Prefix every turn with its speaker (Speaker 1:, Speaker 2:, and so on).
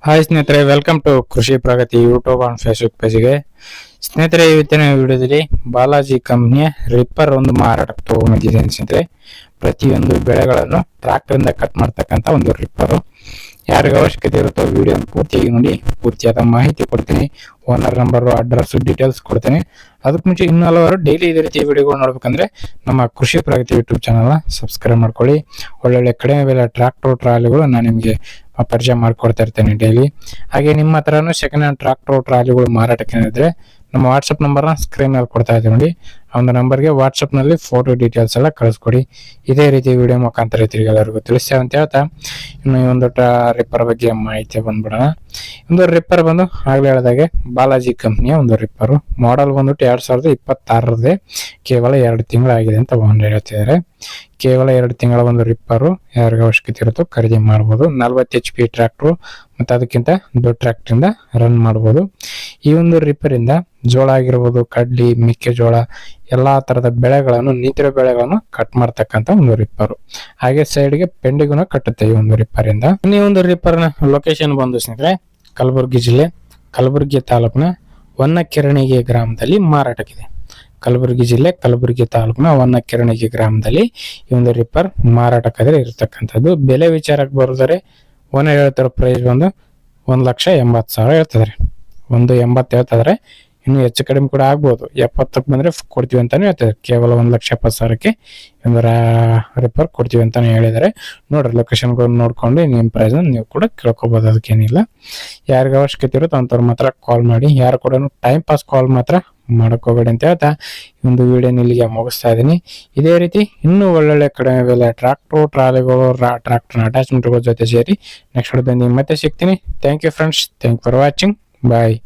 Speaker 1: Hi ಸ್ನೇಹಿತರೆ, welcome to ಕೃಷಿ ಪ್ರಗತಿ YouTube and Facebook ಪೇಜ್ಗೆ. ಸ್ನೇಹಿತರೆ, ಇವತ್ತಿನ ವಿಡಿಯೋದಲ್ಲಿ ಬಾಲಾಜಿ ಕಂಪ್ನಿಯ ರಿಪ್ಪರ್ ಒಂದು ಮಾರಾಟಕ್ಕೆ ತಗೊಂಡಿದ್ದೇನೆ. ಸ್ನೇಹಿತರೆ, ಪ್ರತಿಯೊಂದು ಬೆಳೆಗಳನ್ನು ಟ್ರಾಕ್ಟರ್ ಇಂದ ಕಟ್ ಮಾಡ್ತಕ್ಕಂಥ ಒಂದು ರಿಪ್ಪರ್. ಯಾರಿಗೆ ಅವಶ್ಯಕತೆ ಇರುತ್ತೋ ವಿಡಿಯೋ ಪೂರ್ತಿಯಾಗಿ ನೋಡಿ, ಪೂರ್ತಿಯಾದ ಮಾಹಿತಿ ಕೊಡ್ತೀನಿ. ಓನರ್ ನಂಬರ್, ಅಡ್ರೆಸ್, ಡೀಟೇಲ್ಸ್ ಕೊಡ್ತೀನಿ. ಅದಕ್ಕೆ ಮುಂಚೆ ಇನ್ನೂ ಹಲವಾರು ಡೈಲಿ ಇದೇ ರೀತಿ ವಿಡಿಯೋಗಳು ನೋಡ್ಬೇಕಂದ್ರೆ ನಮ್ಮ ಕೃಷಿ ಪ್ರಗತಿ ಯೂಟ್ಯೂಬ್ ಚಾನಲ್ನ ಸಬ್ಸ್ಕ್ರೈಬ್ ಮಾಡ್ಕೊಳ್ಳಿ. ಒಳ್ಳೊಳ್ಳೆ ಕಡಿಮೆ ಬೆಲೆ ಟ್ರಾಕ್ಟರ್ ಟ್ರಾಲಿಗಳು ನಾನು ನಿಮಗೆ ಪರಿಚಯ ಮಾಡ್ಕೊಡ್ತಾ ಇರ್ತೇನೆ ಡೈಲಿ. ಹಾಗೆ ನಿಮ್ಮ ಹತ್ರನೂ ಸೆಕೆಂಡ್ ಹ್ಯಾಂಡ್ ಟ್ರಾಕ್ಟರ್ ಟ್ರಾಲಿಗಳು ಮಾರಾಟಕ್ಕೆ ಇದ್ರೆ ನಮ್ಮ ವಾಟ್ಸಪ್ ನಂಬರ್ನ ಸ್ಕ್ರೀನ್ ಮೇಲೆ ಕೊಡ್ತಾ ಇದ್ದೀವಿ ನೋಡಿ. ಆ ಒಂದು ನಂಬರ್ಗೆ ವಾಟ್ಸಪ್ ನಲ್ಲಿ ಫೋಟೋ ಡೀಟೇಲ್ಸ್ ಎಲ್ಲ ಕಳಿಸ್ಕೊಡಿ. ಇದೇ ರೀತಿ ವಿಡಿಯೋ ಮುಖಾಂತರ ತಿರುಗಿ ಎಲ್ಲರಿಗೂ ತಿಳಿಸ್ತೇವೆ ಅಂತ ಹೇಳ್ತಾ, ಇನ್ನು ಈ ಒಂದು ರಿಪ್ಪರ್ ಬಗ್ಗೆ ಮಾಹಿತಿ ಬಂದ್ಬಿಡೋಣ. ಒಂದು ರಿಪ್ಪರ್ ಬಂದು ಆಗ್ಲೇ ಹೇಳಿದಾಗೆ ಬಾಲಾಜಿ ಕಂಪ್ನಿಯ ಒಂದು ರಿಪ್ಪರ್. ಮಾಡೆಲ್ ಬಂದ್ಬಿಟ್ಟು 2026 ಕೇವಲ 2 ತಿಂಗಳಾಗಿದೆ ಅಂತ ಓನರ್ ಹೇಳ್ತಿದ್ದಾರೆ. ಕೇವಲ 2 ತಿಂಗಳ ಒಂದು ರಿಪ್ಪರ್ ಯಾರಿಗೆ ಅವಶ್ಯಕತೆ ಇರುತ್ತೋ ಖರೀದಿ ಮಾಡಬಹುದು. 40 HP ಟ್ರಾಕ್ಟರ್ ಮತ್ತೆ ಅದಕ್ಕಿಂತ ದೊಡ್ಡ ಟ್ರಾಕ್ಟರ್ ಇಂದ ರನ್ ಮಾಡಬಹುದು. ಈ ಒಂದು ರಿಪ್ಪರ್ ಇಂದ ಜೋಳ ಆಗಿರ್ಬೋದು, ಕಡ್ಲಿ, ಮೆಕ್ಕೆಜೋಳ ಎಲ್ಲಾ ತರದ ಬೆಳೆಗಳನ್ನು, ನಿಂತಿರೋ ಬೆಳೆಗಳನ್ನು ಕಟ್ ಮಾಡ್ತಕ್ಕಂತ ಒಂದು ರಿಪ್ಪರ್. ಹಾಗೆ ಸೈಡ್ಗೆ ಪೆಂಡಿಗೂ ಕಟ್ಟುತ್ತೆ ಈ ಒಂದು ರಿಪ್ಪರ್ ಇಂದ. ಈ ಒಂದು ರಿಪ್ಪರ್ ನ ಲೊಕೇಶನ್ ಬಂದು ಸ್ನೇಹಿತರೆ ಕಲಬುರಗಿ ಜಿಲ್ಲೆ, ಕಲಬುರಗಿ ತಾಲೂಕಿನ ಹೊನ್ನಕೆರಣಿಗೆ ಗ್ರಾಮದಲ್ಲಿ ಮಾರಾಟಕ್ಕಿದೆ. ಕಲಬುರಗಿ ಜಿಲ್ಲೆ, ಕಲಬುರಗಿ ತಾಲೂಕಿನ ಹೊನ್ನಕೆರಣಿಗೆ ಗ್ರಾಮದಲ್ಲಿ ಈ ಒಂದು ರಿಪ್ಪರ್ ಮಾರಾಟಕ್ಕಾದ್ರೆ ಇರತಕ್ಕಂಥದ್ದು. ಬೆಲೆ ವಿಚಾರಕ್ಕೆ ಬರೋದರೆ ಓನರ್ ಹೇಳ್ತಿರೋ ಪ್ರೈಸ್ ಬಂದು 1,80,000 ಹೇಳ್ತಿದ್ದಾರೆ. 1,80,000 ಹೇಳ್ತಿದ್ರೆ, ಇನ್ನು ಹೆಚ್ಚು ಕಡಿಮೆ ಕೂಡ ಆಗ್ಬೋದು. 70ಕ್ಕೆ ಬಂದ್ರೆ ಕೊಡ್ತೀವಿ ಅಂತಾನೆ ಹೇಳ್ತಿದ್ದಾರೆ. ಕೇವಲ 1,70,000ಕ್ಕೆ ಒಂದು ರಿಪ್ಪರ್ ಕೊಡ್ತೀವಿ ಅಂತಾನೆ ಹೇಳಿದ್ದಾರೆ. ನೋಡ್ರಿ, ಲೊಕೇಶನ್ ನೋಡ್ಕೊಂಡು ನಿಮ್ಮ ಪ್ರೈಸ್ ನೀವು ಕೂಡ ಕೇಳ್ಕೊಬಹುದು. ಅದಕ್ಕೇನಿಲ್ಲ. ಯಾರಿಗೆ ಅವಶ್ಯಕತೆ ಇರುತ್ತೋ ಅಂಥವ್ರು ಮಾತ್ರ ಕಾಲ್ ಮಾಡಿ. ಯಾರು ಕೂಡ ಟೈಮ್ ಪಾಸ್ ಕಾಲ್ ಮಾತ್ರ ಮಾಡಕೋಬೇಡಿ ಅಂತ ಹೇಳ್ತಾ ಈ ಒಂದು ವಿಡಿಯೋನ ಇಲ್ಲಿಗೆ ಮುಗಿಸ್ತಾ ಇದ್ದೀನಿ. ಇದೇ ರೀತಿ ಇನ್ನೂ ಒಳ್ಳೊಳ್ಳೆ ಕಡಿಮೆ ಬೆಲೆ ಟ್ರಾಕ್ಟರ್ ಟ್ರಾಲಿಗಳು, ಟ್ರಾಕ್ಟರ್ ಅಟ್ಯಾಚ್ಮೆಂಟ್ಗಳ ಜೊತೆ ಸೇರಿ ನೆಕ್ಸ್ಟ್ ವಿಡಿಯೋದಲ್ಲಿ ಮತ್ತೆ ಸಿಗ್ತೀನಿ. Thank you friends, thank for watching. Bye.